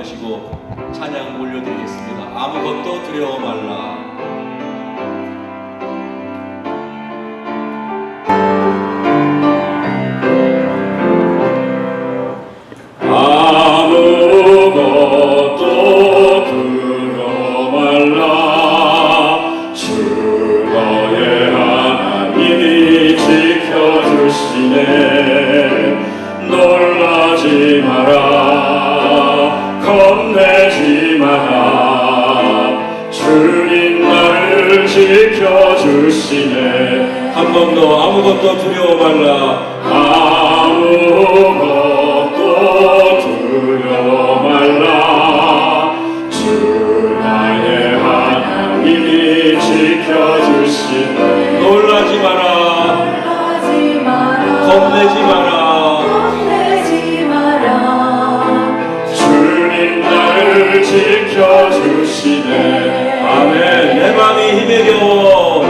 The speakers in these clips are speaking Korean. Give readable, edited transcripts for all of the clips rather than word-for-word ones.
하시고 찬양 올려드리겠습니다. 아무것도 두려워 말라. 놀라지 마라, 겁내지 마라. 주님 나를 지켜주시네. 한 번 더 아무것도 두려워 말라. 아무것도 두려워 말라. 주 나의 하나님이 지켜주시네. 놀라지 마라. 겁내지 마라. 주님 나를 지켜주시네. 아멘. 내 맘이 힘에 겨워,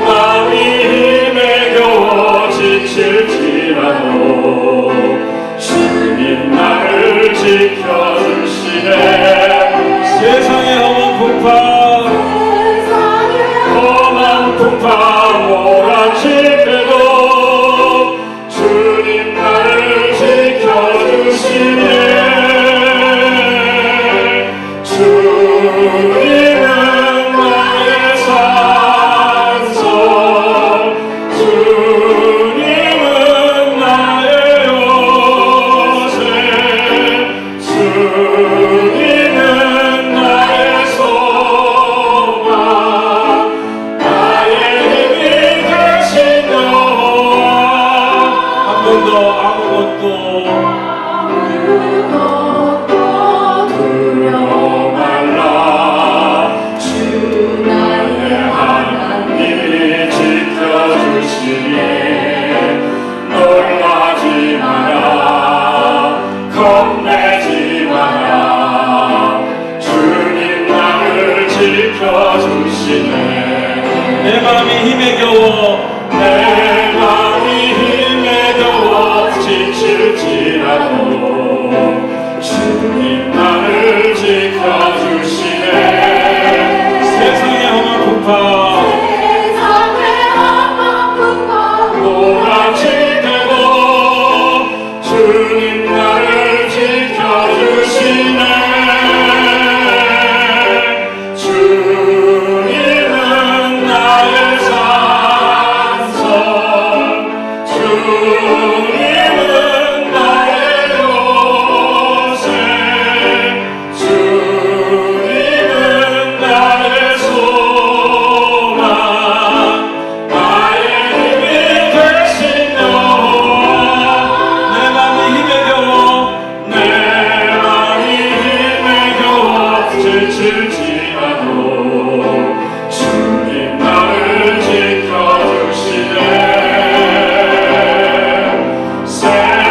마음이 힘에 겨워 지칠지라도 주님 나를 지켜주시네. 세상의 험한 풍파 몰아칠 때도 주님 나를 지켜주시네. 주님은 나의 산성, 주님은 나의 요새, 주님은 나의 소망, 나의 힘이 되신 여호와. 한 번 더 아무것도 두려워 말라. 주 나의 하나님이 지켜주시니 놀라지 마라, 겁내지 마라. 주님 나를 지켜주시네. 내 맘이 힘에 겨워, 내 마음이 힘에 겨워 지칠지라도 주님 나를 지켜주시네. 세상의 험한 풍파 몰아칠 때도 주님 나를 지켜주시네. 주님은 나의 산성, 주님은 나의 요새, 주님은 나의 소망, 나의 힘이 되신 여호와. 내 맘이 힘에 겨워, 내 마음이 힘에 겨워 지칠지라도 주님 나를 지켜주시네. 세상의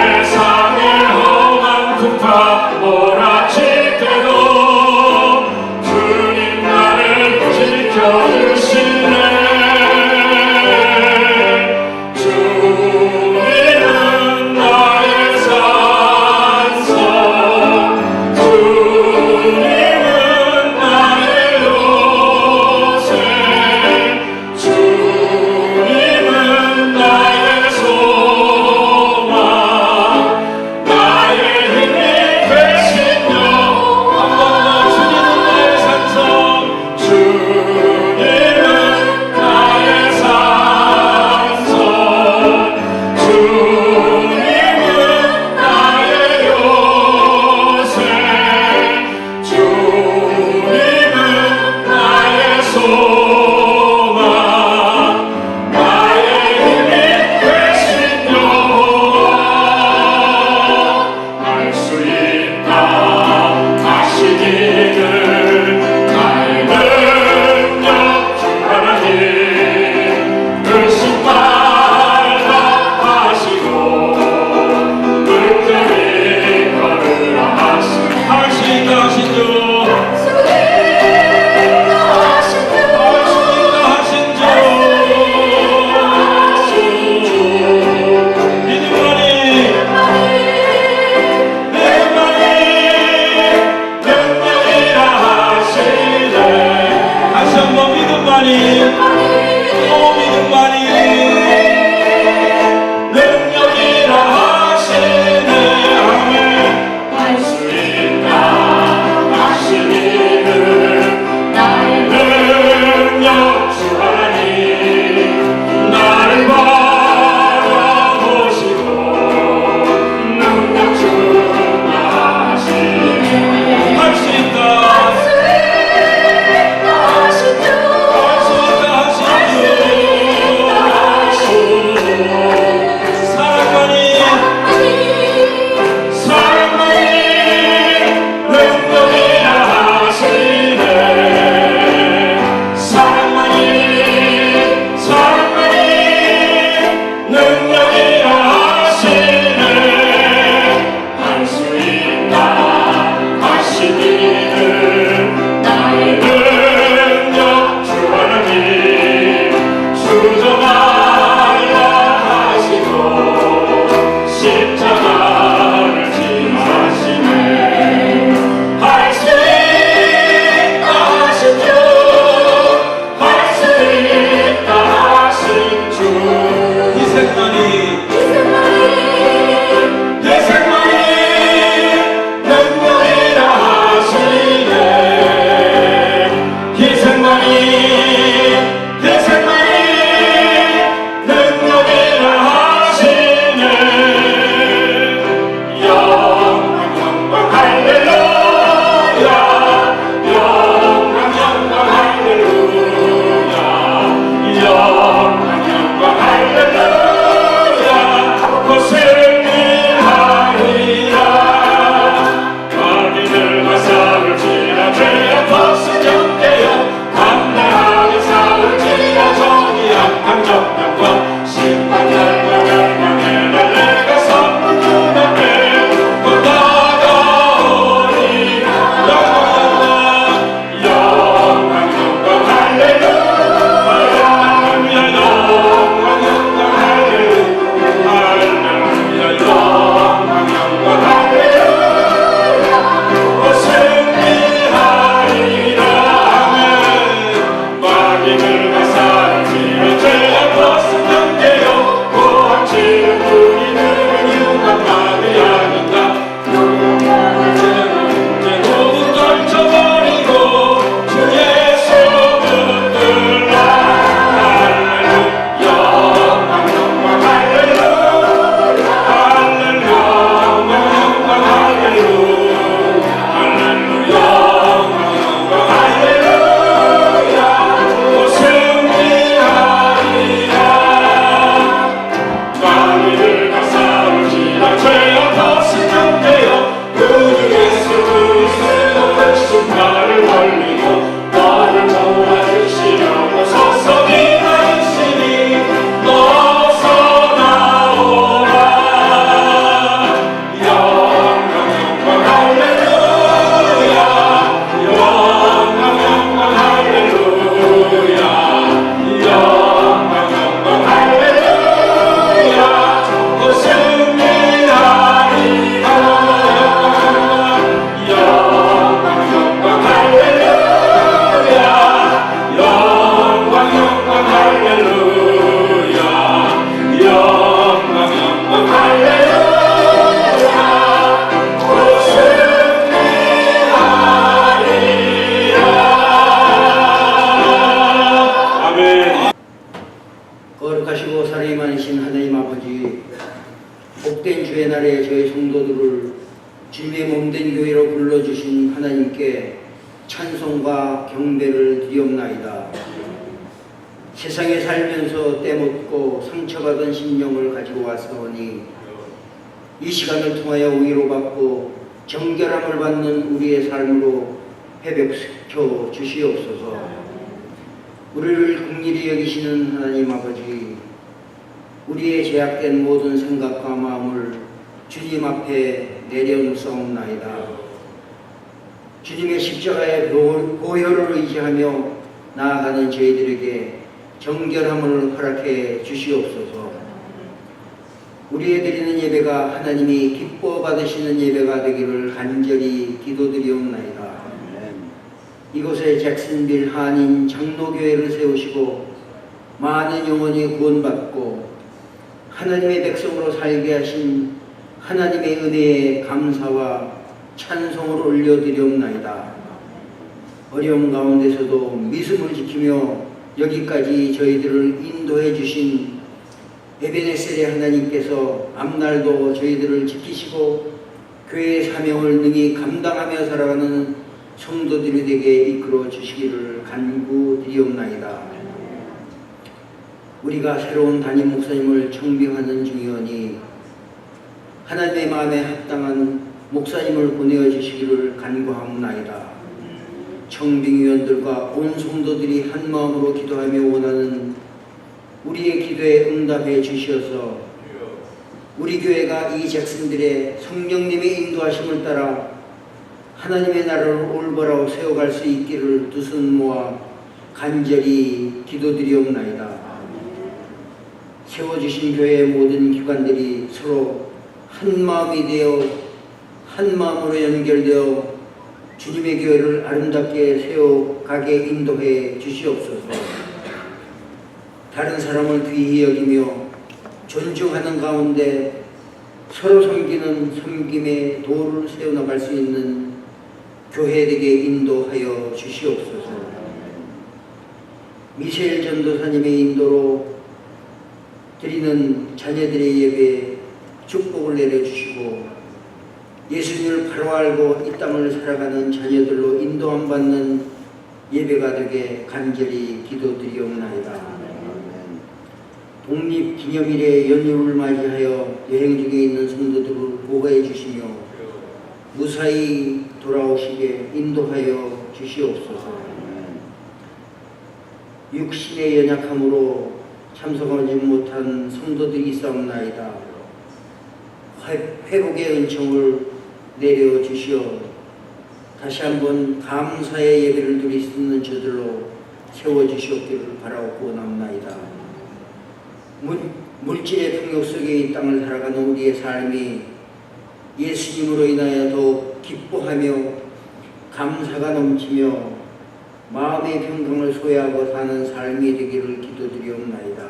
복된 주의 날에 저희 성도들을 주님의 몸된 교회로 불러주신 하나님께 찬송과 경배를 드리옵나이다. 세상에 살면서 때묻고 상처받은 심령을 가지고 왔사오니 이 시간을 통하여 위로받고 정결함을 받는 우리의 삶으로 회복시켜 주시옵소서. 우리를 긍휼히 여기시는 하나님 아버지, 우리의 제약된 모든 생각과 마음을 주님 앞에 내려놓사옵나이다. 주님의 십자가의 보혈을 의지하며 나아가는 저희들에게 정결함을 허락해 주시옵소서. 우리의 드리는 예배가 하나님이 기뻐 받으시는 예배가 되기를 간절히 기도드리옵나이다. 이곳에 잭슨빌 한인 장로교회를 세우시고 많은 영혼이 구원받고 하나님의 백성으로 살게 하신 하나님의 은혜에 감사와 찬송을 올려드리옵나이다. 어려움 가운데서도 믿음을 지키며 여기까지 저희들을 인도해 주신 에베네셀의 하나님께서 앞날도 저희들을 지키시고 교회의 사명을 능히 감당하며 살아가는 성도들이 되게 이끌어 주시기를 간구드리옵나이다. 우리가 새로운 담임 목사님을 청빙하는 중이오니 하나님의 마음에 합당한 목사님을 보내어 주시기를 간구하옵나이다. 청빙위원들과 온 성도들이 한 마음으로 기도하며 원하는 우리의 기도에 응답해 주시어서 우리 교회가 이 잭슨들의 성령님의 인도하심을 따라 하나님의 나라를 올바로 세워갈 수 있기를 두 손 모아 간절히 기도드리옵나이다. 세워주신 교회의 모든 기관들이 서로 한 마음이 되어 한 마음으로 연결되어 주님의 교회를 아름답게 세워가게 인도해 주시옵소서. 다른 사람을 귀히 여기며 존중하는 가운데 서로 섬기는 섬김의 도를 세워나갈 수 있는 교회에게 인도하여 주시옵소서. 미셸 전도사님의 인도로 드리는 자녀들의 예배에 축복을 내려주시고 예수님을 바로 알고 이 땅을 살아가는 자녀들로 인도함 받는 예배가 되게 간절히 기도드리옵나이다. 독립기념일의 연휴를 맞이하여 여행 중에 있는 성도들을 보호해 주시며 무사히 돌아오시게 인도하여 주시옵소서. 육신의 연약함으로 참석하지 못한 성도들이 있사옵나이다. 회복의 은총을 내려 주시어 다시 한번 감사의 예배를 드릴 수 있는 저들로 세워 주시옵기를 바라고 원합나이다. 물질의 풍요 속에 이 땅을 살아가는 우리의 삶이 예수님으로 인하여 더욱 기뻐하며 감사가 넘치며 마음의 평강을 소유하고 사는 삶이 되기를 기도드리옵나이다.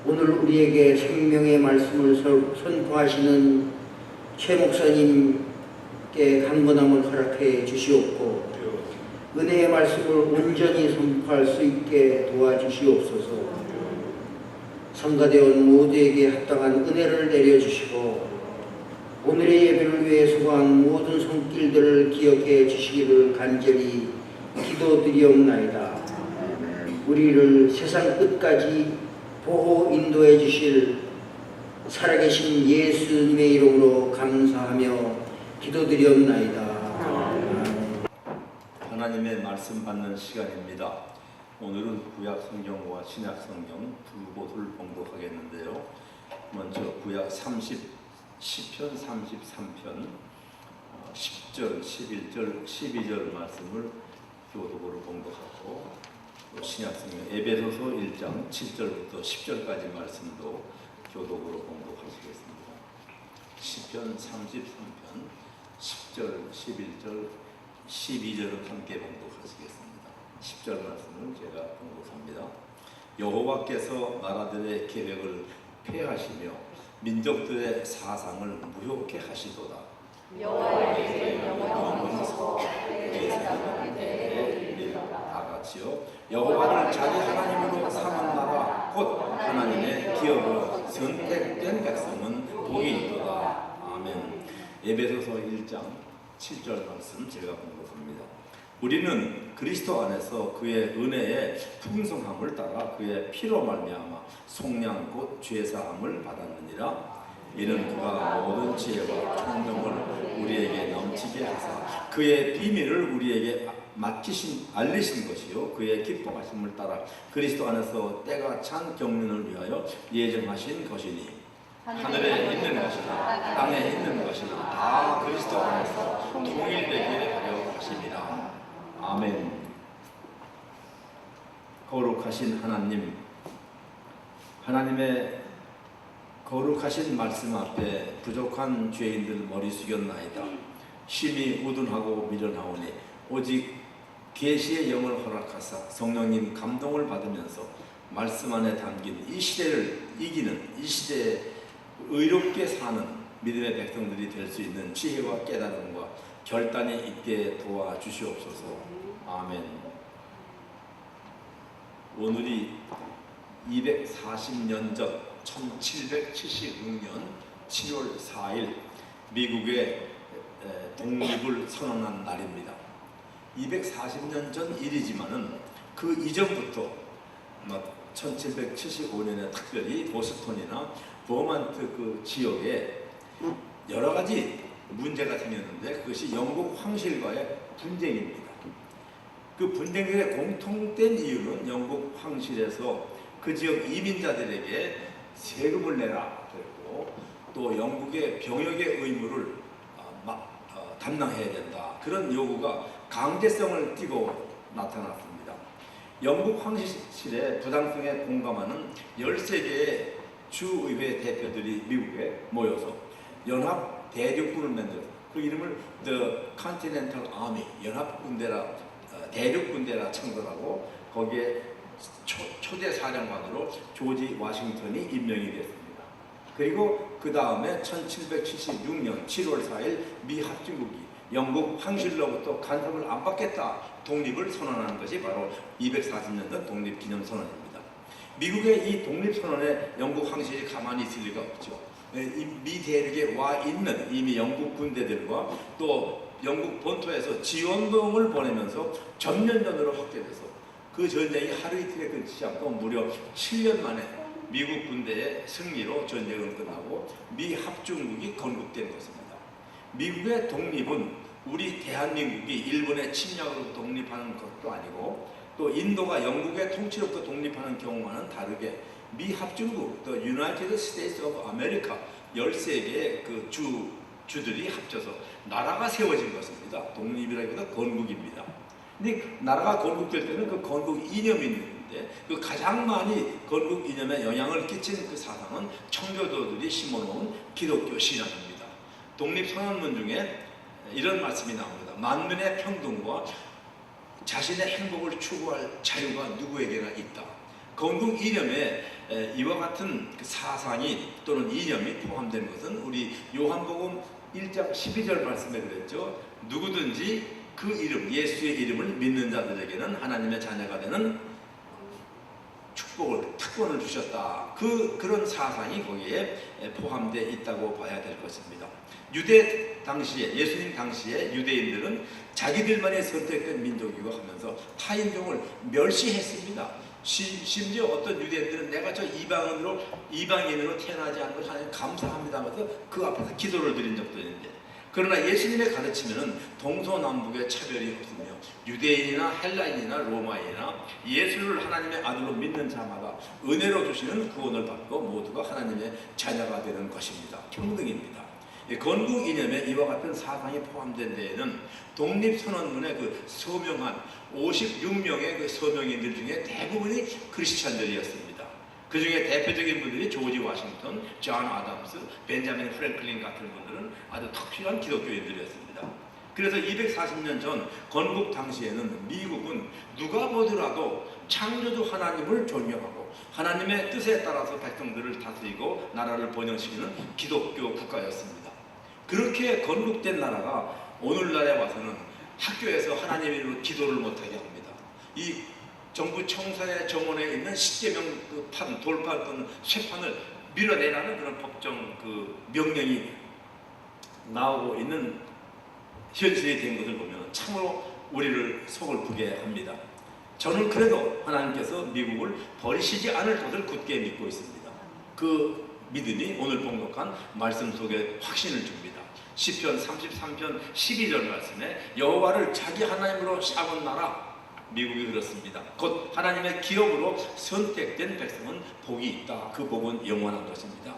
오늘 우리에게 생명의 말씀을 선포하시는 최 목사님께 강건함을 허락해 주시옵고 은혜의 말씀을 온전히 선포할 수 있게 도와주시옵소서. 성가대원 모두에게 합당한 은혜를 내려주시고 오늘의 예배를 위해 수고한 모든 손길들을 기억해 주시기를 간절히 기도드리옵나이다. 우리를 세상 끝까지 보호 인도해 주실 살아계신 예수님의 이름으로 감사하며 기도드리옵나이다. 하나님의 말씀 받는 시간입니다. 오늘은 구약 성경과 신약 성경 두 곳을 봉독하겠는데요. 먼저 구약 10편 33편 10절, 11절, 12절 말씀을 교독으로 봉독하고 또 신약 성경 에베소서 1장 7절부터 10절까지 말씀도 교독으로 봉독하시겠습니다. 10편 33편 10절, 11절, 12절을 함께 봉독하시겠습니다. 10절 말씀을 제가 봉독합니다. 여호와께서 나라들의 계획을 폐하시며 민족들의 사상을 무효케 하시도다. 여호와의 영원하소서 내 네, 다 같이요. 여호와를 자기 하나님으로 삼은 나라 곧 하나님의 기업으로 선택된 백성은 에베소서 1장 7절 말씀 제가 공독합니다. 우리는 그리스도 안에서 그의 은혜의 풍성함을 따라 그의 피로 말미암아 속량 곧 죄사함을 받았느니라. 이는 그가 모든 지혜와 총명을 우리에게 넘치게 하사 그의 비밀을 우리에게 알리신 것이요 그의 기뻐하심을 따라 그리스도 안에서 때가 찬 경륜을 위하여 예정하신 것이니 하늘에 있는 것이나 땅에 있는 것이나 다 그리스도 안에서 통일되게 하려 하심이라. 아멘. 거룩하신 하나님, 하나님의 거룩하신 말씀 앞에 부족한 죄인들 머리 숙였나이다. 심히 우둔하고 미련하오니 오직 계시의 영을 허락하사 성령님 감동을 받으면서 말씀 안에 담긴 이 시대를 이기는, 이 시대에 의롭게 사는 믿음의 백성들이 될 수 있는 지혜와 깨달음과 결단이 있게 도와주시옵소서. 아멘. 오늘이 240년 전 1776년 7월 4일 미국의 독립을 선언한 날입니다. 240년 전 일이지만은 그 이전부터 1775년에 특별히 보스턴이나 버먼트 그 지역에 여러 가지 문제가 생겼는데 그것이 영국 황실과의 분쟁입니다. 그 분쟁들의 공통된 이유는 영국 황실에서 그 지역 이민자들에게 세금을 내라 그랬고 또 영국의 병역의 의무를 담당해야 된다. 그런 요구가 강제성을 띠고 나타났습니다. 영국 황실의 부당성에 공감하는 13개의 주의회 대표들이 미국에 모여서 연합 대륙군을 만들어 그 이름을 The Continental Army 연합군대라 대륙군대라 창설하고 거기에 초대 사령관으로 조지 워싱턴이 임명이 됐습니다. 그리고 그 다음에 1776년 7월 4일 미 합중국이 영국 황실로부터 간섭을 안 받겠다 독립을 선언하는 것이 바로 240년 전 독립기념선언입니다. 미국의 이 독립선언에 영국 황실이 가만히 있을 리가 없죠. 미 대륙에 와 있는 이미 영국 군대들과 또 영국 본토에서 지원병을 보내면서 전면전으로 확대돼서 그 전쟁이 하루 이틀에 끝이지 않고 무려 7년 만에 미국 군대의 승리로 전쟁은 끝나고 미 합중국이 건국된 것입니다. 미국의 독립은 우리 대한민국이 일본의 침략으로부터 독립하는 것도 아니고 또 인도가 영국의 통치로부터 독립하는 경우와는 다르게 미 합중국, 또 United States of America 13개의 그 주들이 합쳐서 나라가 세워진 것입니다. 독립이라기보다 건국입니다. 근데 나라가 건국될 때는 그 건국 이념이 있는데 그 가장 많이 건국 이념에 영향을 끼친 그 사상은 청교도들이 심어놓은 기독교 신앙입니다. 독립선언문 중에 이런 말씀이 나옵니다. 만민의 평등과 자신의 행복을 추구할 자유가 누구에게나 있다. 건국 이념에 이와 같은 그 사상이 또는 이념이 포함된 것은 우리 요한복음 1장 12절 말씀에 그랬죠. 누구든지 그 이름, 예수의 이름을 믿는 자들에게는 하나님의 자녀가 되는 축복을, 특권을 주셨다. 그런 사상이 거기에 포함되어 있다고 봐야 될 것입니다. 유대 당시에, 예수님 당시에 유대인들은 자기들만이 선택된 민족이고 하면서 타인종을 멸시했습니다. 심지어 어떤 유대인들은 내가 저 이방인으로 태어나지 않은 것 하나님 감사합니다 하면서 그 앞에서 기도를 드린 적도 있는데, 그러나 예수님의 가르침에는 동서남북의 차별이 없으며 유대인이나 헬라인이나 로마인이나 예수를 하나님의 아들로 믿는 자마다 은혜로 주시는 구원을 받고 모두가 하나님의 자녀가 되는 것입니다. 평등입니다. 건국 이념에 이와 같은 사상이 포함된 데에는 독립선언문에 그 서명한 56명의 그 서명인들 중에 대부분이 크리스찬들이었습니다. 그 중에 대표적인 분들이 조지 워싱턴, 존 아담스, 벤자민 프랭클린 같은 분들은 아주 특별한 기독교인들이었습니다. 그래서 240년 전 건국 당시에는 미국은 누가 보더라도 창조주 하나님을 존경하고 하나님의 뜻에 따라서 백성들을 다스리고 나라를 번영시키는 기독교 국가였습니다. 그렇게 건국된 나라가 오늘날에 와서는 학교에서 하나님 이름으로 기도를 못하게 합니다. 이 정부 청사의 정원에 있는 십계명 그 돌판 또는 쇠판을 밀어내라는 그런 법정 그 명령이 나오고 있는 현실이 된 것을 보면 참으로 우리를 서글프게 합니다. 저는 그래도 하나님께서 미국을 버리시지 않을 것을 굳게 믿고 있습니다. 그 믿음이 오늘 봉독한 말씀 속에 확신을 줍니다. 시편 33편 12절 말씀에 여호와를 자기 하나님으로 삼은 나라, 미국이 그렇습니다. 곧 하나님의 기업으로 선택된 백성은 복이 있다. 그 복은 영원한 것입니다.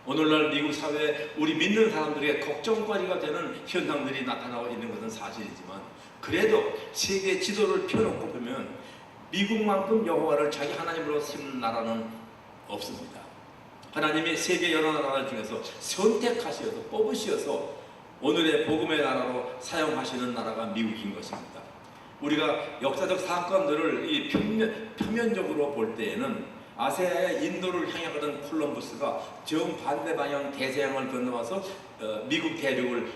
오늘날 미국 사회에 우리 믿는 사람들에게 걱정거리가 되는 현상들이 나타나고 있는 것은 사실이지만, 그래도 세계 지도를 펴놓고 보면 미국만큼 여호와를 자기 하나님으로 삼는 나라는 없습니다. 하나님이 세계 여러 나라 중에서 선택하셔서 뽑으셔서 오늘의 복음의 나라로 사용하시는 나라가 미국인 것입니다. 우리가 역사적 사건들을 이 표면적으로 볼 때에는 아시아의 인도를 향해가던 콜럼버스가 정반대 방향 대서양을 건너와서 미국 대륙을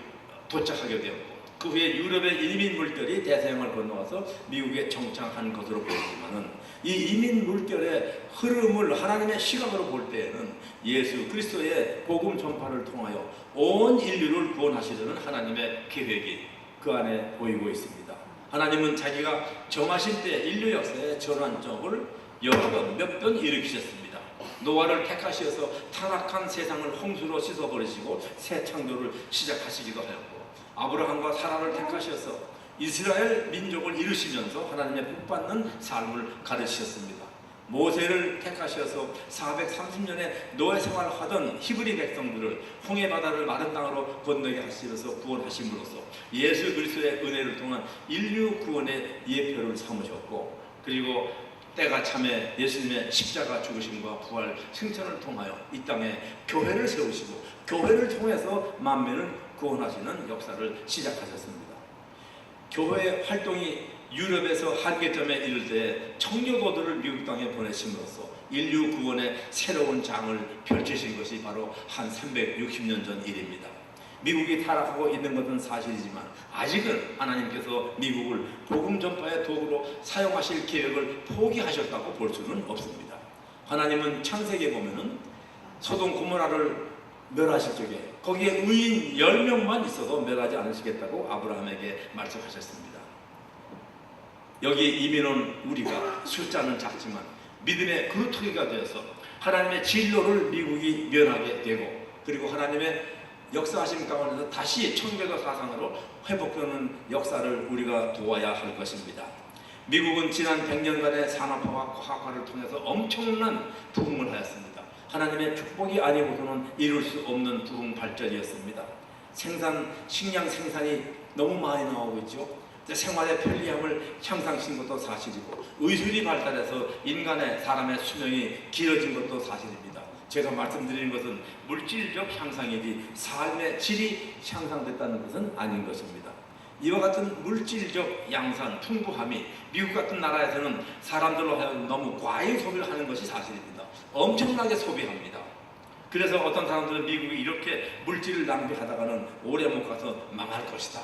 도착하게 되었고, 그 후에 유럽의 이민 물결이 대서양을 건너와서 미국에 정착한 것으로 보이지만은, 이 이민 물결의 흐름을 하나님의 시각으로 볼 때에는 예수 그리스도의 복음 전파를 통하여 온 인류를 구원하시려는 하나님의 계획이 그 안에 보이고 있습니다. 하나님은 자기가 정하신 때 인류 역사의 전환점을 여러 번, 몇 번 일으키셨습니다. 노아를 택하셔서 타락한 세상을 홍수로 씻어버리시고 새 창조를 시작하시기도 하였고, 아브라함과 사라를 택하셔서 이스라엘 민족을 이루시면서 하나님의 복받는 삶을 가르치셨습니다. 모세를 택하셔서 430년의 노예 생활을 하던 히브리 백성들을 홍해 바다를 마른 땅으로 건너게 하시면서 구원하심으로써 예수 그리스도의 은혜를 통한 인류 구원의 예표를 삼으셨고, 그리고 때가 참에 예수님의 십자가 죽으심과 부활 승천을 통하여 이 땅에 교회를 세우시고 교회를 통해서 만민을 구원하시는 역사를 시작하셨습니다. 교회의 활동이 유럽에서 한계점에 이를 때 청교도들을 미국 땅에 보내심으로써 인류 구원의 새로운 장을 펼치신 것이 바로 한 360년 전 일입니다. 미국이 타락하고 있는 것은 사실이지만 아직은 하나님께서 미국을 복음 전파의 도구로 사용하실 계획을 포기하셨다고 볼 수는 없습니다. 하나님은 창세기에 보면은 소돔 고모라를 멸하실 적에 거기에 의인 10명만 있어도 멸하지 않으시겠다고 아브라함에게 말씀하셨습니다. 여기 이민 온 우리가 숫자는 작지만 믿음의 그루터기가 되어서 하나님의 진로를 미국이 면하게 되고, 그리고 하나님의 역사하심 가운데서 다시 청교도 사상으로 회복되는 역사를 우리가 도와야 할 것입니다. 미국은 지난 100년간의 산업화와 과학화를 통해서 엄청난 부흥을 하였습니다. 하나님의 축복이 아니고서는 이룰 수 없는 부흥 발전이었습니다. 식량 생산이 너무 많이 나오고 있죠. 생활의 편리함을 향상시킨 것도 사실이고, 의술이 발달해서 사람의 수명이 길어진 것도 사실입니다. 제가 말씀드리는 것은 물질적 향상이지 삶의 질이 향상됐다는 것은 아닌 것입니다. 이와 같은 물질적 양산, 풍부함이 미국 같은 나라에서는 사람들로 하여금 너무 과잉 소비를 하는 것이 사실입니다. 엄청나게 소비합니다. 그래서 어떤 사람들은 미국이 이렇게 물질을 낭비하다가는 오래 못 가서 망할 것이다.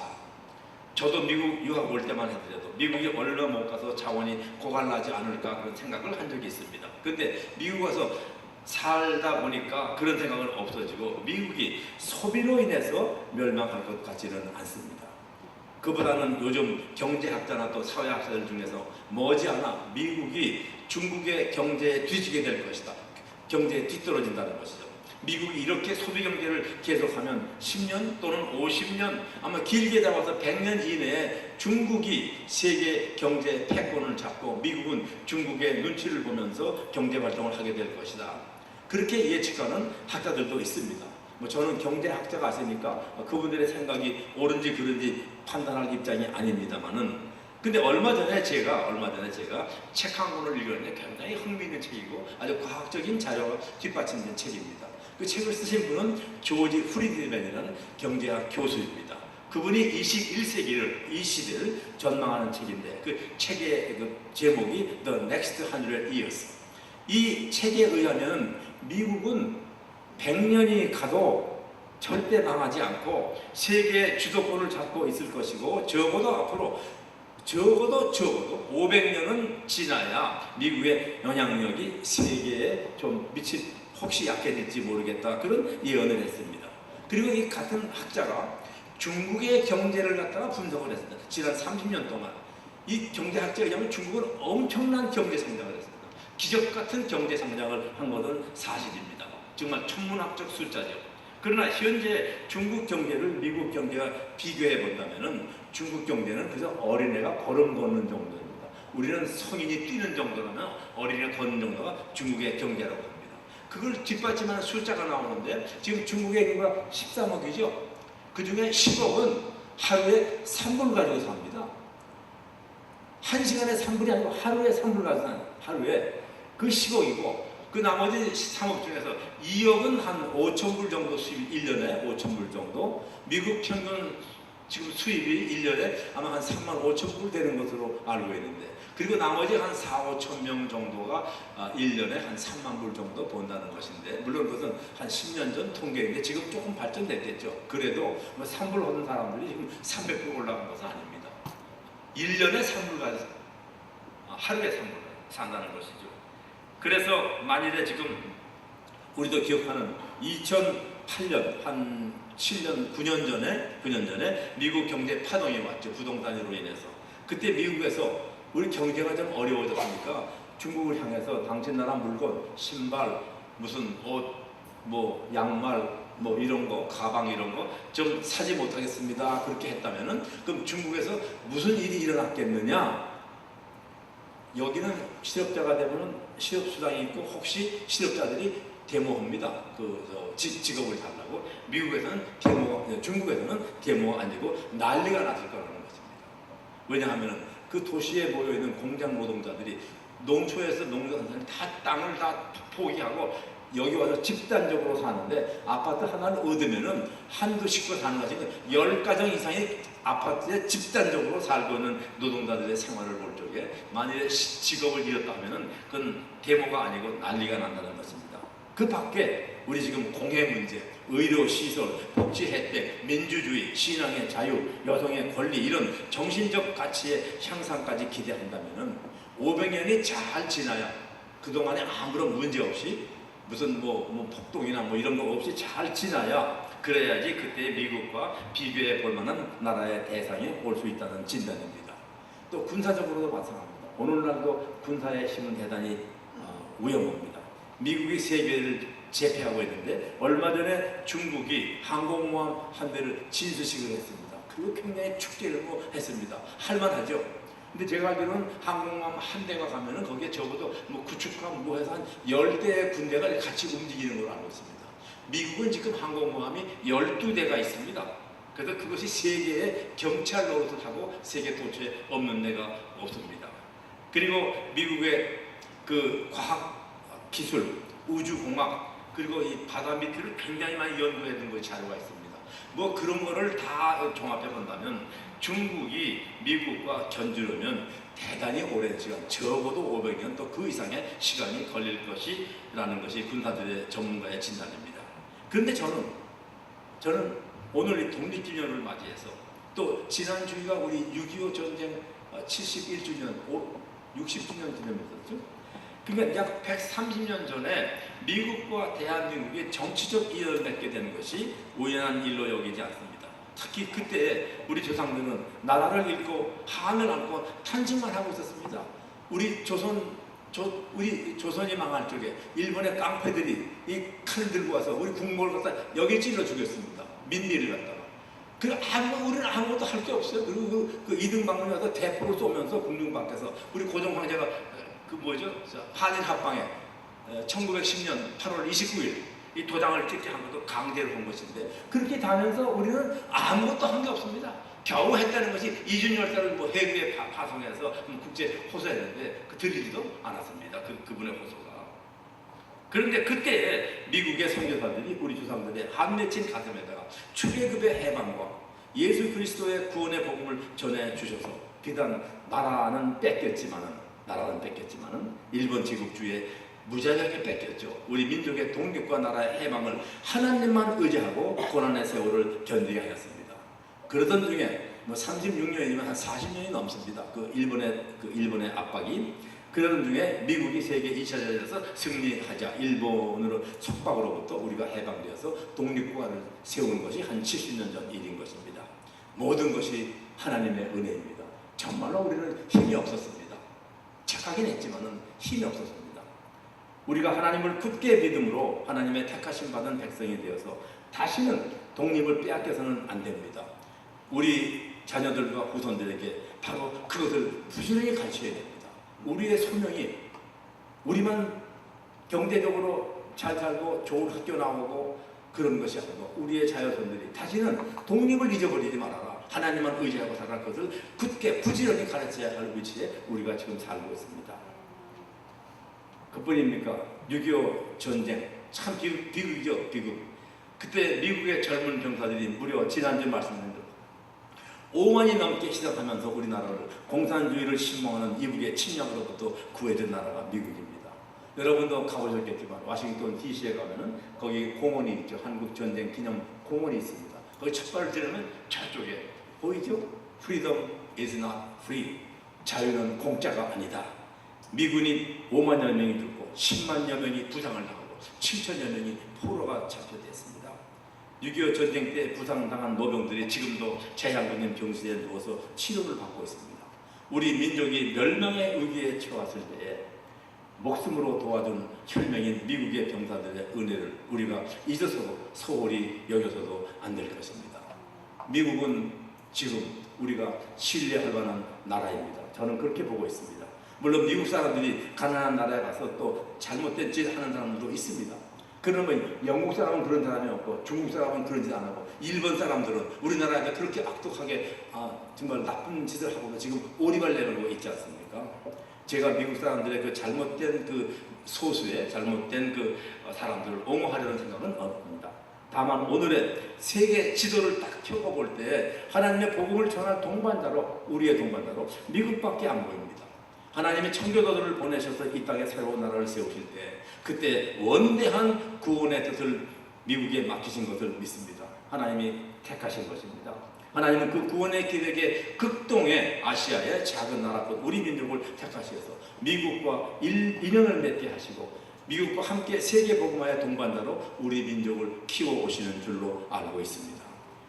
저도 미국 유학 올 때만 해도 미국이 얼마 못 가서 자원이 고갈나지 않을까 그런 생각을 한 적이 있습니다. 근데 미국 와서 살다 보니까 그런 생각은 없어지고 미국이 소비로 인해서 멸망할 것 같지는 않습니다. 그보다는 요즘 경제학자나 또 사회학자들 중에서 머지않아 미국이 중국의 경제에 뒤지게 될 것이다. 경제에 뒤떨어진다는 것이죠. 미국이 이렇게 소비 경제를 계속하면 10년 또는 50년, 아마 길게 잡아서 100년 이내에 중국이 세계 경제 패권을 잡고 미국은 중국의 눈치를 보면서 경제 활동을 하게 될 것이다. 그렇게 예측하는 학자들도 있습니다. 저는 경제학자가 아시니까 그분들의 생각이 옳은지 그른지 판단할 입장이 아닙니다만은, 근데 얼마 전에 제가 책 한 권을 읽었는데 굉장히 흥미있는 책이고 아주 과학적인 자료가 뒷받침된 책입니다. 그 책을 쓰신 분은 조지 프리드맨이라는 경제학 교수입니다. 그분이 21세기를, 이 시대를 전망하는 책인데 그 책의 그 제목이 The Next 100 Years. 이 책에 의하면 미국은 100년이 가도 절대 망하지 않고 세계 주도권을 잡고 있을 것이고, 적어도 500년은 지나야 미국의 영향력이 세계에 좀 혹시 약해질지 모르겠다, 그런 예언을 했습니다. 그리고 이 같은 학자가 중국의 경제를 갖다가 분석을 했습니다. 지난 30년 동안 이 경제학자에 의하면 중국은 엄청난 경제 성장을 했습니다. 기적 같은 경제 성장을 한 것은 사실입니다. 정말 천문학적 숫자죠. 그러나 현재 중국 경제를 미국 경제와 비교해 본다면은 중국 경제는 그저 어린애가 걸음 걷는 정도입니다. 우리는 성인이 뛰는 정도라면 어린애가 걷는 정도가 중국의 경제라고 합니다. 그걸 뒷받침하는 숫자가 나오는데 지금 중국의 인구가 13억이죠. 그 중에 10억은 하루에 3불 가지고 삽니다. 1시간에 3불이 아니고 하루에 3불 가지고 사는 하루에 그 10억이고 그 나머지 3억 중에서 2억은 한 5,000불 정도 수입 1년에 5,000불 정도 미국 평균 지금 수입이 1년에 아마 한 35,000불 되는 것으로 알고 있는데 그리고 나머지 한 4,5천 명 정도가 1년에 한 3만 불 정도 번다는 것인데 물론 그것은 한 10년 전 통계인데 지금 조금 발전됐겠죠. 그래도 뭐 3불 하는 사람들이 지금 300불 올라간 것은 아닙니다. 1년에 3불 가지고 하루에 3불 산다는 것이죠. 그래서 만일에 지금 우리도 기억하는 2008년 한 7년 9년 전에 미국 경제 파동이 왔죠. 부동산으로 인해서. 그때 미국에서 우리 경제가 좀 어려워졌으니까 중국을 향해서 당신 나라 물건, 신발, 무슨 옷, 뭐 양말, 뭐 이런 거, 가방 이런 거 좀 사지 못하겠습니다. 그렇게 했다면은 그럼 중국에서 무슨 일이 일어났겠느냐? 여기는 실업자가 되면은 실업 수당이 있고 혹시 실업자들이 데모합니다. 직업을 달라고. 미국에서는 중국에서는 데모가 아니고 난리가 났을 거라는 것입니다. 왜냐하면 그 도시에 모여 있는 공장 노동자들이 농촌에서 농사하는 다 땅을 다 포기하고 여기 와서 집단적으로 사는데 아파트 하나를 얻으면은 한두 식구 사는 것이 10가정 이상이 아파트에 집단적으로 살고 있는 노동자들의 생활을 볼 적에 만일에 직업을 잃었다 하면은 그건 데모가 아니고 난리가 난다는 것입니다. 그 밖에 우리 지금 공해 문제, 의료 시설, 복지 혜택, 민주주의, 신앙의 자유, 여성의 권리 이런 정신적 가치의 향상까지 기대한다면은 500년이 잘 지나야 그동안에 아무런 문제 없이 무슨 뭐 폭동이나 뭐 이런 거 없이 잘 지나야 그래야지 그때 미국과 비교해 볼 만한 나라의 대상이 올 수 있다는 진단입니다. 또 군사적으로도 마찬가지입니다. 오늘날도 군사의 힘은 대단히 위험합니다. 미국이 세계를 제패하고 있는데 얼마 전에 중국이 항공모함 한 대를 진수식을 했습니다. 그리고 굉장히 축제를 했습니다. 할만하죠. 근데 제가 알기로는 항공모함 한 대가 가면은 거기에 적어도 뭐 구축함 뭐 해서 한 10대의 군대가 같이 움직이는 걸로 알고 있습니다. 미국은 지금 항공모함이 12대가 있습니다. 그래서 그것이 세계의 경찰 노릇을 하고 세계 도처에 없는 데가 없습니다. 그리고 미국의 그 과학 기술, 우주공학 그리고 이 바다 밑을 굉장히 많이 연구해 둔 그 자료가 있습니다. 뭐 그런 거를 다 종합해 본다면 중국이 미국과 견주려면 대단히 오랜 시간, 적어도 500년 또 그 이상의 시간이 걸릴 것이라는 것이 군사들의 전문가의 진단입니다. 그런데 저는 오늘 이 독립기념을 맞이해서 또 지난 주기가 우리 6.25 전쟁 71주년, 60주년 기념했었죠. 그러니까 약 130년 전에 미국과 대한민국이 정치적 인연을 맺게 되는 것이 우연한 일로 여기지 않습니다. 특히 그때 우리 조상들은 나라를 잃고 한을 안고 탄식만 하고 있었습니다. 우리 조선이 망할 적에 일본의 깡패들이 이 칼을 들고 와서 우리 국모를 갖다 여기 찔러 죽였습니다. 민리를 갖다가. 우리는 아무것도 할 게 없어요. 그리고 그 이등방문이 와서 대포를 쏘면서 궁중 밖에서 우리 고종 황제가 한일 합방에 1910년 8월 29일 이 도장을 찍게 한 것도 강제로 한 것인데 그렇게 다면서 우리는 아무것도 한 게 없습니다. 겨우 했다는 것이 이준열사를 해외에 파송해서 국제 호소했는데 들리지도 않았습니다. 그분의 호소가. 그런데 그때 미국의 선교사들이 우리 조상들의 한 맺힌 가슴에다가 출애굽의 해방과 예수 그리스도의 구원의 복음을 전해 주셔서 비단 나라는 뺏겼지만은 일본 제국주의에 무자비하게 뺏겼죠. 우리 민족의 독립과 나라의 해방을 하나님만 의지하고 고난의 세월을 견디게 하였습니다. 그러던 중에 36년이면 한 40년이 넘습니다. 일본의 압박이 그런 중에 미국이 세계 2차 대전에서 승리하자 일본으로 속박으로부터 우리가 해방되어서 독립국가를 세우는 것이 한 70년 전 일인 것입니다. 모든 것이 하나님의 은혜입니다. 정말로 우리는 힘이 없었습니다. 착하긴 했지만은 힘이 없었습니다. 우리가 하나님을 굳게 믿음으로 하나님의 택하심 받은 백성이 되어서 다시는 독립을 빼앗겨서는 안 됩니다. 우리 자녀들과 후손들에게 바로 그것을 부지런히 가르쳐야 됩니다. 우리의 소명이 우리만 경제적으로 잘 살고 좋은 학교 나오고 그런 것이 아니고 우리의 자녀손들이 다시는 독립을 잊어버리지 말아라. 하나님만 의지하고 살아갈 것을 굳게 부지런히 가르쳐야 할 위치에 우리가 지금 살고 있습니다. 그뿐입니까? 6.25 전쟁 참 비극이죠. 비극. 그때 미국의 젊은 병사들이 무려 지난주에 말씀드린 대로 5만이 넘게 희생하면서 우리나라를 공산주의를 신봉하는 이북의 침략으로부터 구해준 나라가 미국입니다. 여러분도 가보셨겠지만 워싱턴 DC에 가면은 거기 공원이 있죠. 한국 전쟁 기념 공원이 있습니다. 거기 첫 발을 들으면 저쪽에 보이죠? Freedom is not free. 자유는 공짜가 아니다. 미군이 5만여 명이 죽고 10만여 명이 부상을 당하고 7천여 명이 포로가 잡혀됐습니다. 6.25 전쟁 때 부상당한 노병들이 지금도 재향군인 병실에 누워서 치료를 받고 있습니다. 우리 민족이 멸망의 위기에 처했을 때에 목숨으로 도와준 혈맹인 미국의 병사들의 은혜를 우리가 잊어서도 소홀히 여겨서도 안 될 것입니다. 미국은 지금 우리가 신뢰할 만한 나라입니다. 저는 그렇게 보고 있습니다. 물론 미국 사람들이 가난한 나라에 가서 또 잘못된 짓 하는 사람들도 있습니다. 그러면 영국 사람은 그런 사람이 없고 중국 사람은 그런 짓 안 하고 일본 사람들은 우리나라에 그렇게 악독하게 정말 나쁜 짓을 하고 지금 오리발 내밀고 있지 않습니까? 제가 미국 사람들의 그 잘못된 그 소수의 잘못된 그 사람들을 옹호하려는 생각은 없습니다. 다만 오늘의 세계 지도를 딱 펴볼 때 하나님의 복음을 전할 동반자로 우리의 동반자로 미국밖에 안 보입니다. 하나님이 청교도들을 보내셔서 이 땅에 새로운 나라를 세우실 때 그때 원대한 구원의 뜻을 미국에 맡기신 것을 믿습니다. 하나님이 택하신 것입니다. 하나님은 그 구원의 계획에 극동의 아시아의 작은 나라권 우리 민족을 택하셔서 미국과 인연을 맺게 하시고 미국과 함께 세계 복음화의 동반자로 우리 민족을 키워오시는 줄로 알고 있습니다.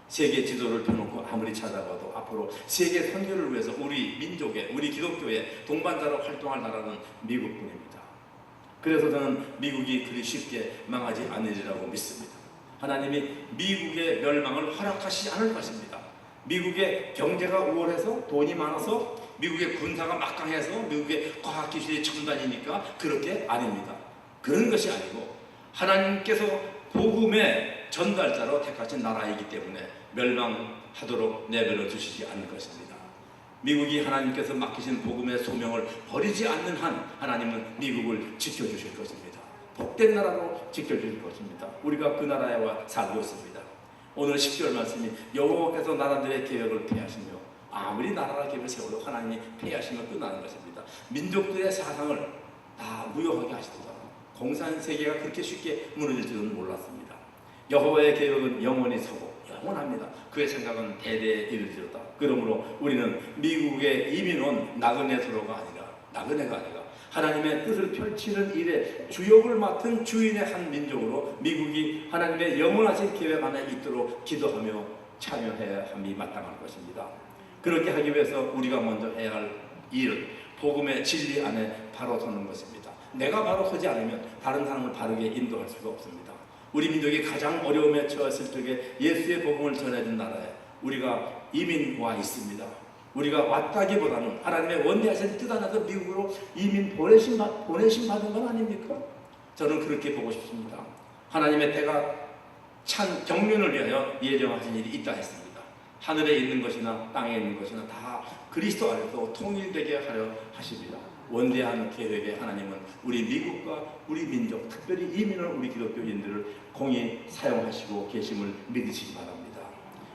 세계 지도를 펴놓고 아무리 찾아봐도 앞으로 세계 선교를 위해서 우리 민족의 우리 기독교의 동반자로 활동할 나라는 미국뿐입니다. 그래서 저는 미국이 그리 쉽게 망하지 않으리라고 믿습니다. 하나님이 미국의 멸망을 허락하시지 않을 것입니다. 미국의 경제가 우월해서 돈이 많아서 미국의 군사가 막강해서 미국의 과학기술이 첨단이니까 그렇게 아닙니다. 그런 것이 아니고 하나님께서 복음의 전달자로 택하신 나라이기 때문에 멸망하도록 내버려 두시지 않을 것입니다. 미국이 하나님께서 맡기신 복음의 소명을 버리지 않는 한 하나님은 미국을 지켜주실 것입니다. 복된 나라로 지켜주실 것입니다. 우리가 그 나라에 와 살고 있습니다. 오늘 10절 말씀이 여호와께서 나라들의 계획을 폐하시며 아무리 나라의 계획을 세워도 하나님이 폐하시면 끝나는 것입니다. 민족들의 사상을 다 무효하게 하시더라. 공산세계가 그렇게 쉽게 무너질 줄은 몰랐습니다. 여호와의 계획은 영원히 서고 영원합니다. 그의 생각은 대대에 이르리로다. 그러므로 우리는 미국에 이민 온 나그네가 아니라 하나님의 뜻을 펼치는 일에 주역을 맡은 주인의 한 민족으로 미국이 하나님의 영원하신 계획 안에 있도록 기도하며 참여해야 함이 마땅할 것입니다. 그렇게 하기 위해서 우리가 먼저 해야 할 일은 복음의 진리 안에 바로 서는 것입니다. 내가 바로 서지 않으면 다른 사람을 바르게 인도할 수가 없습니다. 우리 민족이 가장 어려움에 처했을 적에 예수의 복음을 전해준 나라에 우리가 이민 와 있습니다. 우리가 왔다기보다는 하나님의 원대하신 뜻 안에서 미국으로 이민 보내심 받은 건 아닙니까? 저는 그렇게 보고 싶습니다. 하나님의 때가 찬 경륜을 위하여 예정하신 일이 있다 했습니다. 하늘에 있는 것이나 땅에 있는 것이나 다 그리스도 안에서 통일되게 하려 하십니다. 원대한 계획에 하나님은 우리 미국과 우리 민족, 특별히 이민을 우리 기독교인들을 공히 사용하시고 계심을 믿으시기 바랍니다.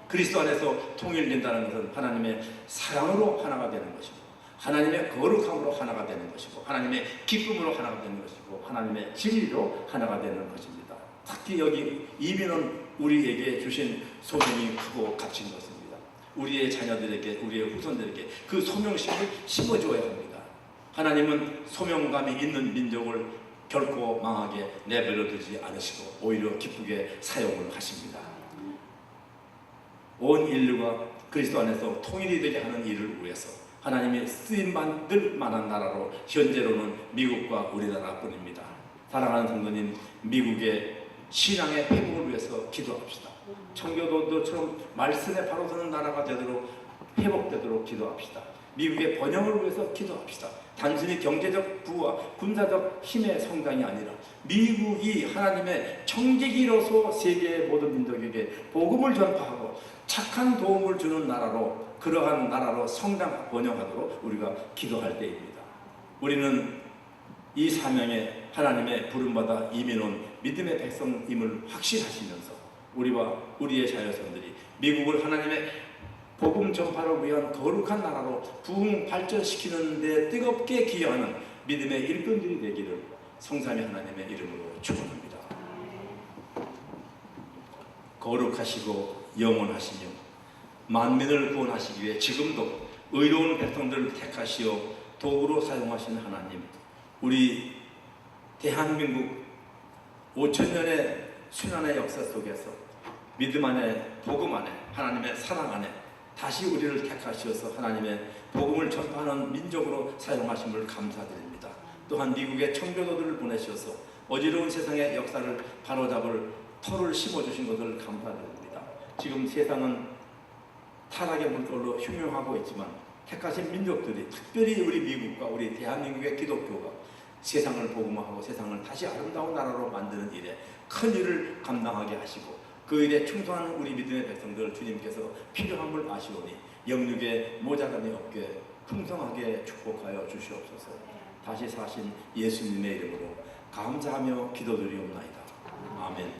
그리스도 안에서 통일된다는 것은 하나님의 사랑으로 하나가 되는 것이고 하나님의 거룩함으로 하나가 되는 것이고 하나님의 기쁨으로 하나가 되는 것이고 하나님의 진리로 하나가 되는 것입니다. 특히 여기 이민은 우리에게 주신 소명이 크고 값진 것입니다. 우리의 자녀들에게 우리의 후손들에게 그 소명심을 심어주어야 합니다. 하나님은 소명감이 있는 민족을 결코 망하게 내버려 두지 않으시고 오히려 기쁘게 사용을 하십니다. 온 인류가 그리스도 안에서 통일이 되게 하는 일을 위해서 하나님이 쓰임받을 만한 나라로 현재로는 미국과 우리나라뿐입니다. 사랑하는 성도님, 미국의 신앙의 회복을 위해서 기도합시다. 청교도들처럼 말씀에 바로 서는 나라가 되도록 회복되도록 기도합시다. 미국의 번영을 위해서 기도합시다. 단순히 경제적 부와 군사적 힘의 성장이 아니라 미국이 하나님의 청지기로서 세계의 모든 민족에게 복음을 전파하고 착한 도움을 주는 나라로, 그러한 나라로 성장 번영하도록 우리가 기도할 때입니다. 우리는 이 사명에 하나님의 부름받아 이민온 믿음의 백성임을 확신하시면서 우리와 우리의 자녀선들이 미국을 하나님의 복음 전파를 위한 거룩한 나라로 부흥 발전시키는 데 뜨겁게 기여하는 믿음의 일꾼들이 되기를 성삼위 하나님의 이름으로 축원합니다. 거룩하시고 영원하시며 만민을 구원하시기 위해 지금도 의로운 백성들을 택하시어 도구로 사용하시는 하나님, 우리 대한민국 5천년의 순환의 역사 속에서 믿음 안에, 복음 안에, 하나님의 사랑 안에 다시 우리를 택하셔서 하나님의 복음을 전파하는 민족으로 사용하심을 감사드립니다. 또한 미국의 청교도들을 보내셔서 어지러운 세상의 역사를 바로잡을 터를 심어주신 것을 감사드립니다. 지금 세상은 타락의 물결로 흉흉하고 있지만 택하신 민족들이, 특별히 우리 미국과 우리 대한민국의 기독교가 세상을 복음화하고 세상을 다시 아름다운 나라로 만드는 일에 큰 일을 감당하게 하시고 그 일에 충성하는 우리 믿음의 백성들 주님께서 필요함을 아시오니 영육에 모자람이 없게 풍성하게 축복하여 주시옵소서. 다시 사신 예수님의 이름으로 감사하며 기도드리옵나이다. 아멘.